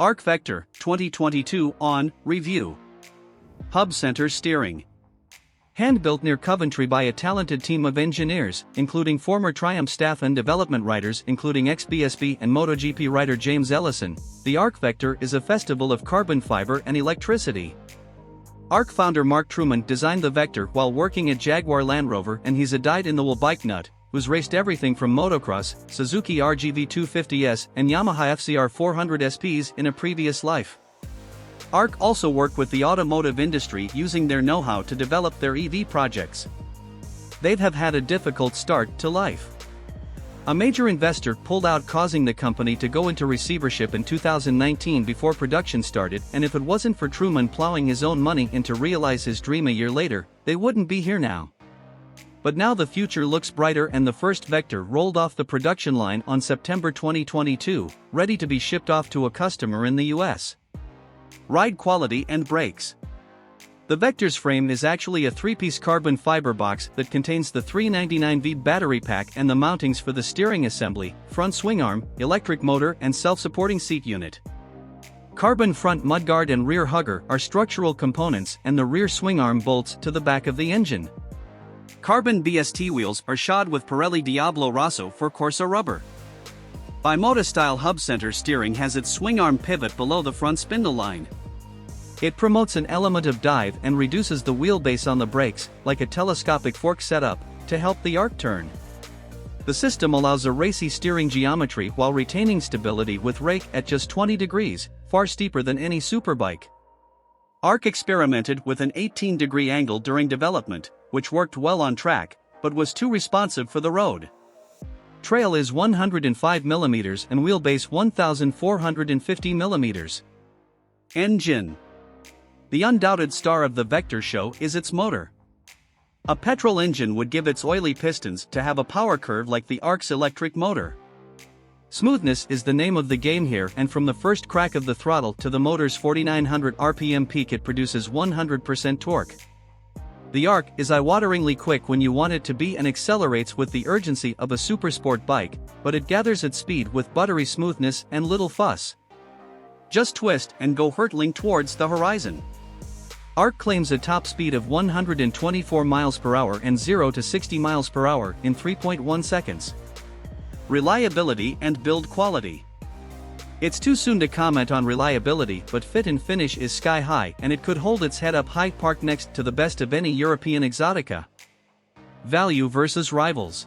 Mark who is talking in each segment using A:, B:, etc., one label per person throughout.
A: Arc Vector 2022 on review. Hub center steering. Hand-built near Coventry by a talented team of engineers, including former Triumph staff and development writers including ex-BSB and MotoGP writer James Ellison, the Arc Vector is a festival of carbon fiber and electricity. Arc founder Mark Truman designed the Vector while working at Jaguar Land Rover, and he's a dyed-in-the-wool bike nut who's raced everything from Motocross, Suzuki RGV 250S and Yamaha FCR 400 SPs in a previous life. Arc also worked with the automotive industry using their know-how to develop their EV projects. They have had a difficult start to life. A major investor pulled out, causing the company to go into receivership in 2019 before production started, and if it wasn't for Truman plowing his own money in to realize his dream a year later, they wouldn't be here now. But now the future looks brighter, and the first Vector rolled off the production line on September 2022, ready to be shipped off to a customer in the US. Ride quality and brakes. The Vector's frame is actually a 3-piece carbon fiber box that contains the 399V battery pack and the mountings for the steering assembly, front swing arm, electric motor and self-supporting seat unit. Carbon front mudguard and rear hugger are structural components, and the rear swing arm bolts to the back of the engine. Carbon BST wheels are shod with Pirelli Diablo Rosso for Corsa rubber. Bimota-style hub center steering has its swing arm pivot below the front spindle line. It promotes an element of dive and reduces the wheelbase on the brakes, like a telescopic fork setup, to help the Arc turn. The system allows a racy steering geometry while retaining stability with rake at just 20 degrees, far steeper than any superbike. Arc experimented with an 18-degree angle during development, which worked well on track, but was too responsive for the road. Trail is 105mm and wheelbase 1450mm. Engine. The undoubted star of the Vector show is its motor. A petrol engine would give its oily pistons to have a power curve like the Arc's electric motor. Smoothness is the name of the game here, and from the first crack of the throttle to the motor's 4900 RPM peak it produces 100% torque. The Arc is eye-wateringly quick when you want it to be and accelerates with the urgency of a supersport bike, but it gathers its speed with buttery smoothness and little fuss. Just twist and go hurtling towards the horizon. Arc claims a top speed of 124 miles per hour and 0 to 60 miles per hour in 3.1 seconds. Reliability and build quality. It's too soon to comment on reliability, but fit and finish is sky high, and it could hold its head up high parked next to the best of any European exotica. Value versus rivals.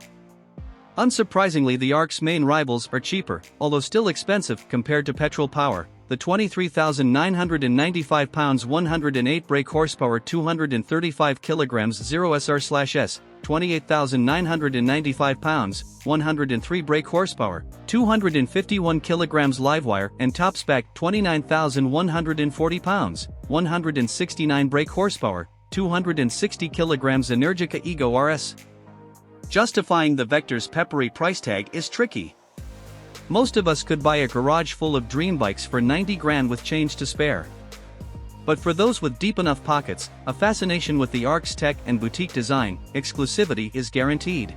A: Unsurprisingly, the Arc's main rivals are cheaper, although still expensive compared to petrol power. The 23,995 pounds 108 brake horsepower 235 kilograms 0SR/S, 28,995 pounds 103 brake horsepower 251 kilograms livewire and top spec 29,140 pounds 169 brake horsepower 260 kilograms Energica Ego RS. Justifying the Vector's peppery price tag is tricky. Most of us could buy a garage full of dream bikes for 90 grand with change to spare. But for those with deep enough pockets, a fascination with the Arc's tech and boutique design, exclusivity is guaranteed.